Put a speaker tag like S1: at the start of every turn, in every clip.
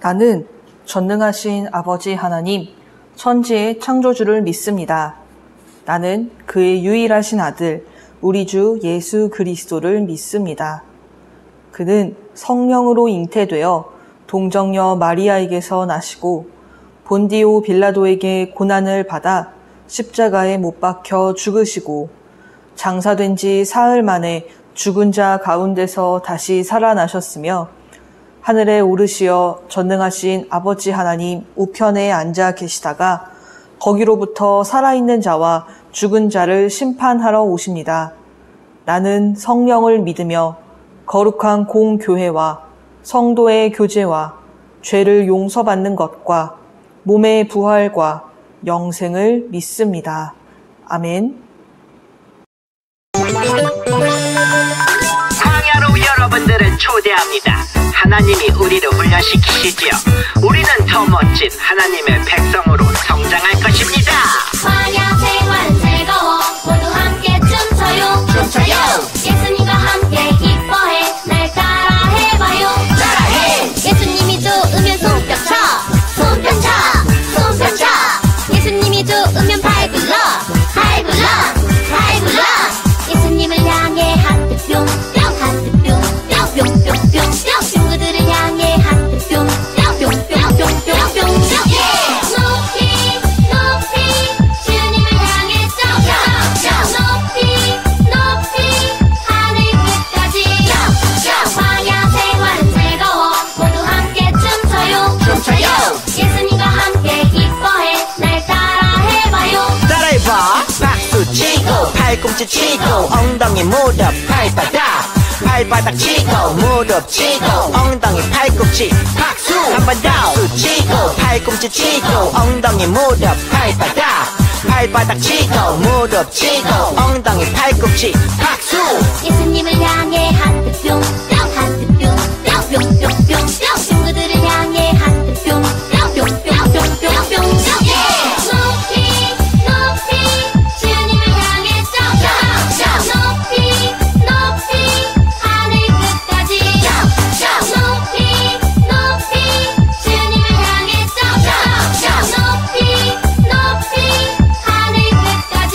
S1: 나는 전능하신 아버지 하나님, 천지의 창조주를 믿습니다. 나는 그의 유일하신 아들, 우리 주 예수 그리스도를 믿습니다. 그는 성령으로 잉태되어 동정녀 마리아에게서 나시고 본디오 빌라도에게 고난을 받아 십자가에 못 박혀 죽으시고 장사된 지 사흘 만에 죽은 자 가운데서 다시 살아나셨으며 하늘에 오르시어 전능하신 아버지 하나님 우편에 앉아 계시다가 거기로부터 살아있는 자와 죽은 자를 심판하러 오십니다. 나는 성령을 믿으며 거룩한 공교회와 성도의 교제와 죄를 용서받는 것과 몸의 부활과 영생을 믿습니다. 아멘.
S2: 광야로 여러분들을 초대합니다. 하나님이 우리를 훈련시키시지요. 우리는 더 멋진 하나님의 백성으로 성장할 것입니다.
S3: 광야 생활은 즐거워 모두 함께 춤춰요 예수님과 함께 기뻐해 날 따라 해봐요 따라해 예수님이 좋으면 손뼉 쳐 예수님이 좋으면 팔 굴러 예수님을 향해 하트 뿅 친구들을 향해 하트 뿅 높이 주님을 향해 높이 하늘 끝까지 광야 생활은 즐거워 모두 함께 춤춰요 예수님과 함께 기뻐해 날 따라 해봐요
S2: 따라해봐. 박수 치고 팔꿈치 치고 엉덩이 무릎 발바닥 치고 무릎 치고 엉덩이 팔꿈치 박수 한 번 더. 박수 치고 팔꿈치 치고 엉덩이 무릎 발바닥 치고 무릎 치고 엉덩이 팔꿈치 박수.
S3: 예수님을 향해 하트 뿅 친구들을 향해 하트 뿅 높이 주님을 향해 높이 하늘 끝까지 높이 주님을 향해 높이 하늘 끝까지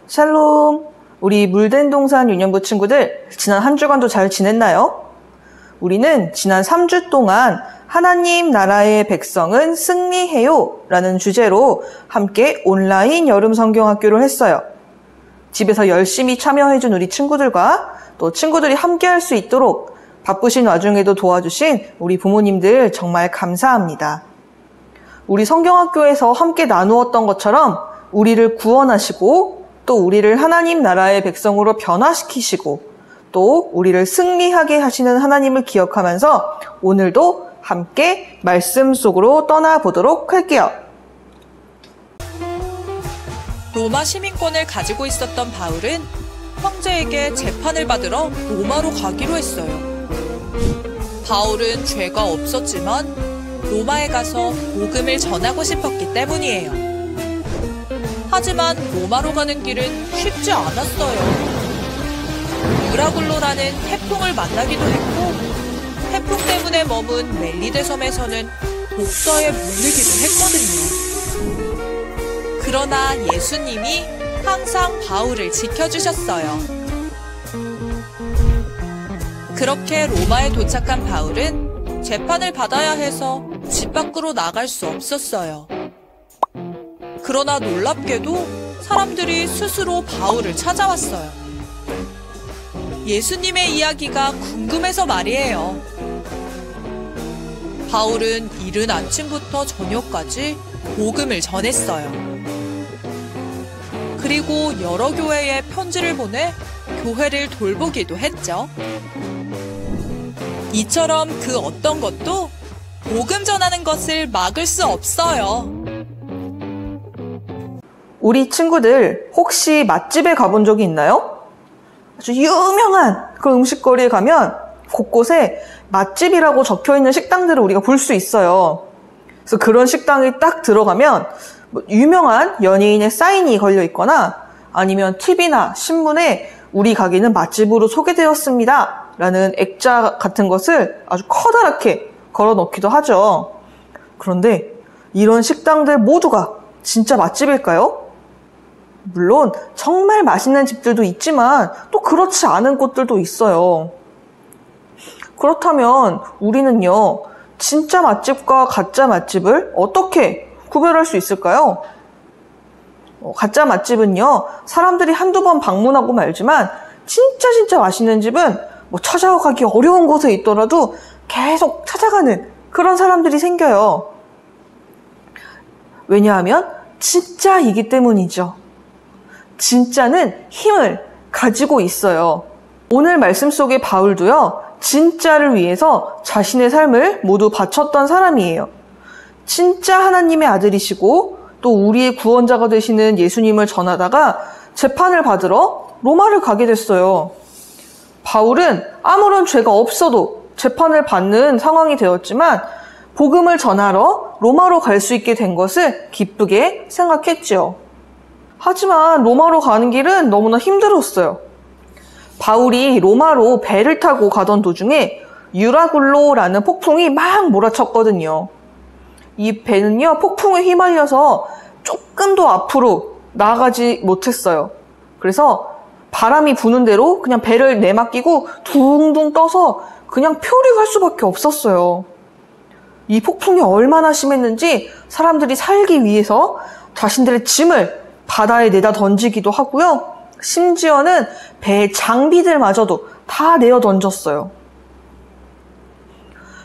S1: 샬롬! 우리 물된 동산 유년부 친구들, 지난 한 주간도 잘 지냈나요? 우리는 지난 3주 동안 하나님 나라의 백성은 승리해요 라는 주제로 함께 온라인 여름 성경학교를 했어요. 집에서 열심히 참여해준 우리 친구들과 또 친구들이 함께 할 수 있도록 바쁘신 와중에도 도와주신 우리 부모님들 정말 감사합니다. 우리 성경학교에서 함께 나누었던 것처럼 우리를 구원하시고 또 우리를 하나님 나라의 백성으로 변화시키시고 또 우리를 승리하게 하시는 하나님을 기억하면서 오늘도 함께 말씀 속으로 떠나보도록 할게요.
S4: 로마 시민권을 가지고 있었던 바울은 형제에게 재판을 받으러 로마로 가기로 했어요. 바울은 죄가 없었지만 로마에 가서 복음을 전하고 싶었기 때문이에요. 하지만 로마로 가는 길은 쉽지 않았어요. 유라굴로라는 태풍을 만나기도 했고 태풍 때문에 머문 멜리데 섬에서는 독서에 물리기도 했거든요. 그러나 예수님이 항상 바울을 지켜주셨어요. 그렇게 로마에 도착한 바울은 재판을 받아야 해서 집 밖으로 나갈 수 없었어요. 그러나 놀랍게도 사람들이 스스로 바울을 찾아왔어요. 예수님의 이야기가 궁금해서 말이에요. 바울은 이른 아침부터 저녁까지 복음을 전했어요. 그리고 여러 교회에 편지를 보내 교회를 돌보기도 했죠. 이처럼 그 어떤 것도 복음 전하는 것을 막을 수 없어요.
S1: 우리 친구들 혹시 맛집에 가본 적이 있나요? 아주 유명한 그 음식거리에 가면 곳곳에 맛집이라고 적혀있는 식당들을 우리가 볼 수 있어요. 그래서 그런 식당에 딱 들어가면 유명한 연예인의 사인이 걸려 있거나 아니면 TV나 신문에 우리 가게는 맛집으로 소개되었습니다 라는 액자 같은 것을 아주 커다랗게 걸어 놓기도 하죠. 그런데 이런 식당들 모두가 진짜 맛집일까요? 물론 정말 맛있는 집들도 있지만 또 그렇지 않은 곳들도 있어요. 그렇다면 우리는요, 진짜 맛집과 가짜 맛집을 어떻게 구별할 수 있을까요? 가짜 맛집은요, 사람들이 한두 번 방문하고 말지만 진짜 맛있는 집은 찾아가기 어려운 곳에 있더라도 계속 찾아가는 그런 사람들이 생겨요. 왜냐하면 진짜이기 때문이죠. 진짜는 힘을 가지고 있어요. 오늘 말씀 속의 바울도요, 진짜를 위해서 자신의 삶을 모두 바쳤던 사람이에요. 진짜 하나님의 아들이시고 또 우리의 구원자가 되시는 예수님을 전하다가 재판을 받으러 로마를 가게 됐어요. 바울은 아무런 죄가 없어도 재판을 받는 상황이 되었지만 복음을 전하러 로마로 갈 수 있게 된 것을 기쁘게 생각했죠. 하지만 로마로 가는 길은 너무나 힘들었어요. 바울이 로마로 배를 타고 가던 도중에 유라굴로라는 폭풍이 막 몰아쳤거든요. 이 배는요, 폭풍에 휘말려서 조금 더 앞으로 나아가지 못했어요. 그래서 바람이 부는 대로 그냥 배를 내맡기고 둥둥 떠서 그냥 표류할 수밖에 없었어요. 이 폭풍이 얼마나 심했는지 사람들이 살기 위해서 자신들의 짐을 바다에 내다 던지기도 하고요. 심지어는 배의 장비들마저도 다 내어 던졌어요.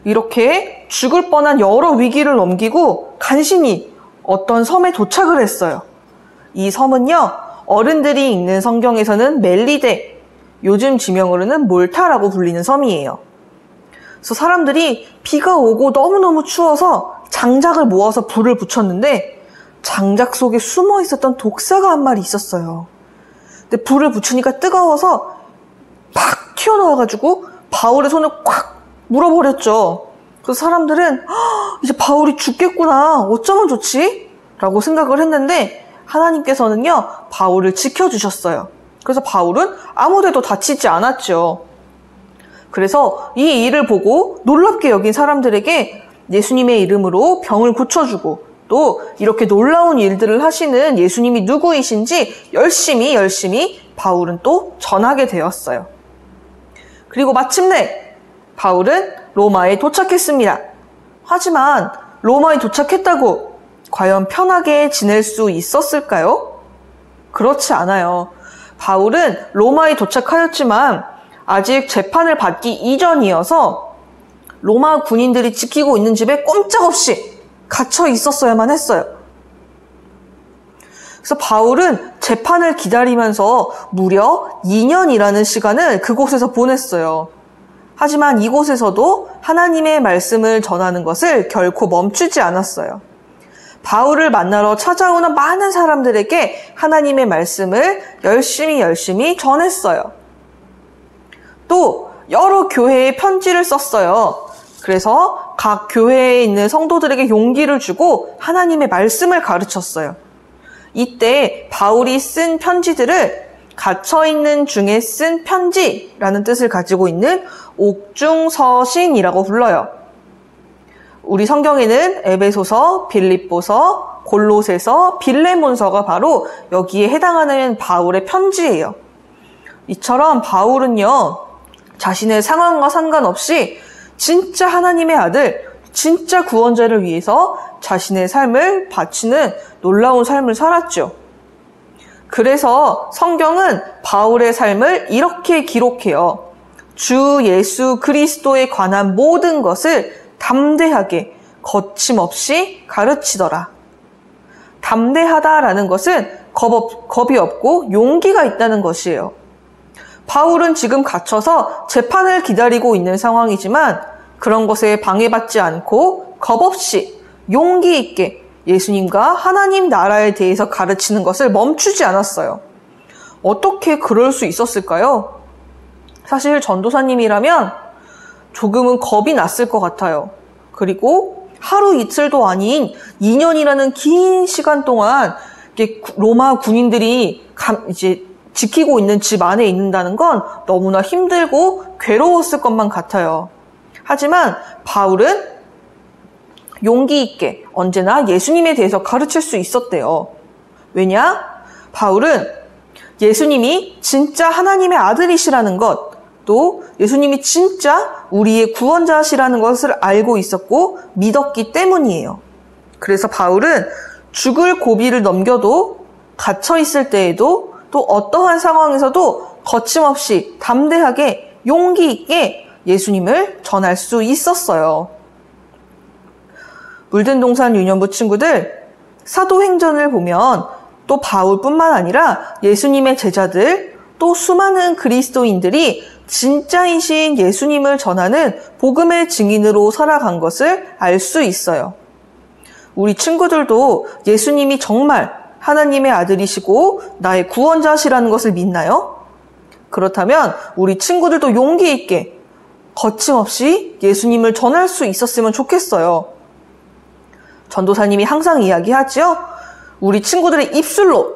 S1: 이렇게 죽을 뻔한 여러 위기를 넘기고 간신히 어떤 섬에 도착을 했어요. 이 섬은요, 어른들이 읽는 성경에서는 멜리데, 요즘 지명으로는 몰타라고 불리는 섬이에요. 그래서 사람들이 비가 오고 너무너무 추워서 장작을 모아서 불을 붙였는데 장작 속에 숨어 있었던 독사가 한 마리 있었어요. 근데 불을 붙이니까 뜨거워서 팍 튀어나와가지고 바울의 손을 콱 물어버렸죠. 그래서 사람들은 이제 바울이 죽겠구나, 어쩌면 좋지? 라고 생각을 했는데 하나님께서는요, 바울을 지켜주셨어요. 그래서 바울은 아무데도 다치지 않았죠. 그래서 이 일을 보고 놀랍게 여긴 사람들에게 예수님의 이름으로 병을 고쳐주고 또 이렇게 놀라운 일들을 하시는 예수님이 누구이신지 열심히 바울은 또 전하게 되었어요. 그리고 마침내 바울은 로마에 도착했습니다. 하지만 로마에 도착했다고 과연 편하게 지낼 수 있었을까요? 그렇지 않아요. 바울은 로마에 도착하였지만 아직 재판을 받기 이전이어서 로마 군인들이 지키고 있는 집에 꼼짝없이 갇혀 있었어야만 했어요. 그래서 바울은 재판을 기다리면서 무려 2년이라는 시간을 그곳에서 보냈어요. 하지만 이곳에서도 하나님의 말씀을 전하는 것을 결코 멈추지 않았어요. 바울을 만나러 찾아오는 많은 사람들에게 하나님의 말씀을 열심히 전했어요. 또 여러 교회에 편지를 썼어요. 그래서 각 교회에 있는 성도들에게 용기를 주고 하나님의 말씀을 가르쳤어요. 이때 바울이 쓴 편지들을 갇혀있는 중에 쓴 편지라는 뜻을 가지고 있는 옥중서신이라고 불러요. 우리 성경에는 에베소서, 빌립보서, 골로새서, 빌레몬서가 바로 여기에 해당하는 바울의 편지예요. 이처럼 바울은요, 자신의 상황과 상관없이 진짜 하나님의 아들, 진짜 구원자를 위해서 자신의 삶을 바치는 놀라운 삶을 살았죠. 그래서 성경은 바울의 삶을 이렇게 기록해요. 주 예수 그리스도에 관한 모든 것을 담대하게 거침없이 가르치더라. 담대하다라는 것은 겁이 없고 용기가 있다는 것이에요. 바울은 지금 갇혀서 재판을 기다리고 있는 상황이지만 그런 것에 방해받지 않고 겁없이 용기 있게 예수님과 하나님 나라에 대해서 가르치는 것을 멈추지 않았어요. 어떻게 그럴 수 있었을까요? 사실 전도사님이라면 조금은 겁이 났을 것 같아요. 그리고 하루 이틀도 아닌 2년이라는 긴 시간 동안 로마 군인들이 이제 지키고 있는 집 안에 있는다는 건 너무나 힘들고 괴로웠을 것만 같아요. 하지만 바울은 용기 있게 언제나 예수님에 대해서 가르칠 수 있었대요. 왜냐? 바울은 예수님이 진짜 하나님의 아들이시라는 것, 또 예수님이 진짜 우리의 구원자시라는 것을 알고 있었고 믿었기 때문이에요. 그래서 바울은 죽을 고비를 넘겨도 갇혀 있을 때에도 또 어떠한 상황에서도 거침없이 담대하게 용기 있게 예수님을 전할 수 있었어요. 물든 동산 유년부 친구들, 사도행전을 보면 또 바울뿐만 아니라 예수님의 제자들, 또 수많은 그리스도인들이 진짜이신 예수님을 전하는 복음의 증인으로 살아간 것을 알 수 있어요. 우리 친구들도 예수님이 정말 하나님의 아들이시고 나의 구원자시라는 것을 믿나요? 그렇다면 우리 친구들도 용기 있게 거침없이 예수님을 전할 수 있었으면 좋겠어요. 전도사님이 항상 이야기하죠. 우리 친구들의 입술로,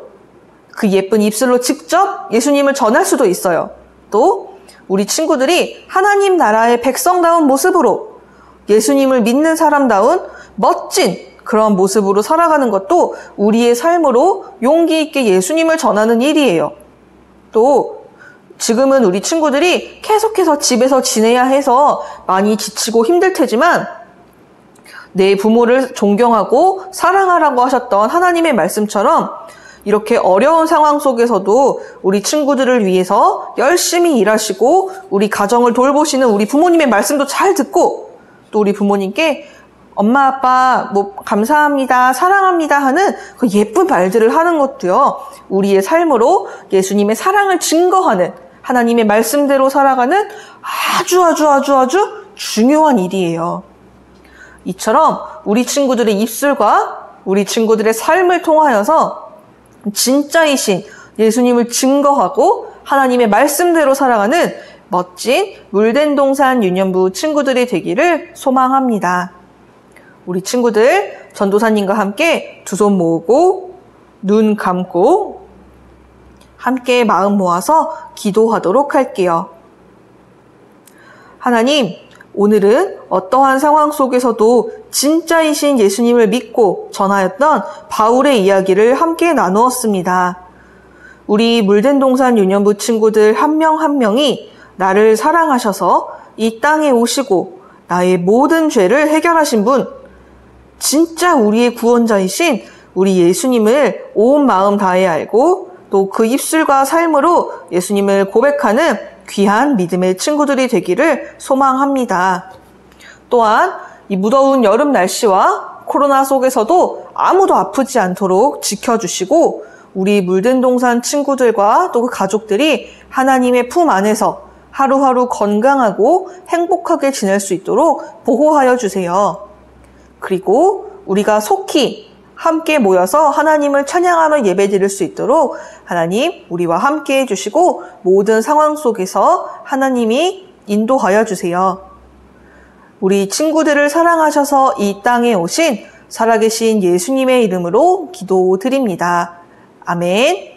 S1: 그 예쁜 입술로 직접 예수님을 전할 수도 있어요. 또 우리 친구들이 하나님 나라의 백성다운 모습으로 예수님을 믿는 사람다운 멋진 그런 모습으로 살아가는 것도 우리의 삶으로 용기 있게 예수님을 전하는 일이에요. 또 지금은 우리 친구들이 계속해서 집에서 지내야 해서 많이 지치고 힘들 테지만 내 부모를 존경하고 사랑하라고 하셨던 하나님의 말씀처럼 이렇게 어려운 상황 속에서도 우리 친구들을 위해서 열심히 일하시고 우리 가정을 돌보시는 우리 부모님의 말씀도 잘 듣고 또 우리 부모님께 엄마 아빠 감사합니다 사랑합니다 하는 그 예쁜 말들을 하는 것도요 우리의 삶으로 예수님의 사랑을 증거하는 하나님의 말씀대로 살아가는 아주 중요한 일이에요. 이처럼 우리 친구들의 입술과 우리 친구들의 삶을 통하여서 진짜이신 예수님을 증거하고 하나님의 말씀대로 살아가는 멋진 물된 동산 유년부 친구들이 되기를 소망합니다. 우리 친구들 전도사님과 함께 두 손 모으고 눈 감고 함께 마음 모아서 기도하도록 할게요. 하나님, 오늘은 어떠한 상황 속에서도 진짜이신 예수님을 믿고 전하였던 바울의 이야기를 함께 나누었습니다. 우리 물된 동산 유년부 친구들 한 명 한 명이 나를 사랑하셔서 이 땅에 오시고 나의 모든 죄를 해결하신 분, 진짜 우리의 구원자이신 우리 예수님을 온 마음 다해 알고 또 그 입술과 삶으로 예수님을 고백하는 귀한 믿음의 친구들이 되기를 소망합니다. 또한 이 무더운 여름 날씨와 코로나 속에서도 아무도 아프지 않도록 지켜주시고 우리 물든 동산 친구들과 또 그 가족들이 하나님의 품 안에서 하루하루 건강하고 행복하게 지낼 수 있도록 보호하여 주세요. 그리고 우리가 속히 함께 모여서 하나님을 찬양하며 예배드릴 수 있도록 하나님 우리와 함께 해주시고 모든 상황 속에서 하나님이 인도하여 주세요. 우리 친구들을 사랑하셔서 이 땅에 오신 살아계신 예수님의 이름으로 기도드립니다. 아멘.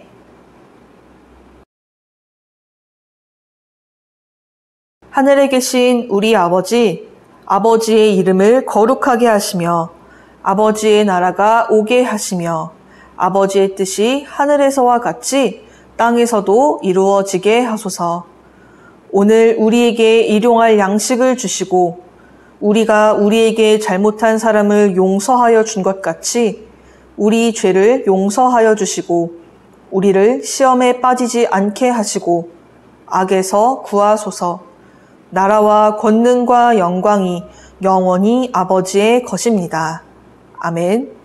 S1: 하늘에 계신 우리 아버지, 아버지의 이름을 거룩하게 하시며 아버지의 나라가 오게 하시며 아버지의 뜻이 하늘에서와 같이 땅에서도 이루어지게 하소서. 오늘 우리에게 일용할 양식을 주시고 우리가 우리에게 잘못한 사람을 용서하여 준 것 같이 우리 죄를 용서하여 주시고 우리를 시험에 빠지지 않게 하시고 악에서 구하소서. 나라와 권능과 영광이 영원히 아버지의 것입니다. 아멘.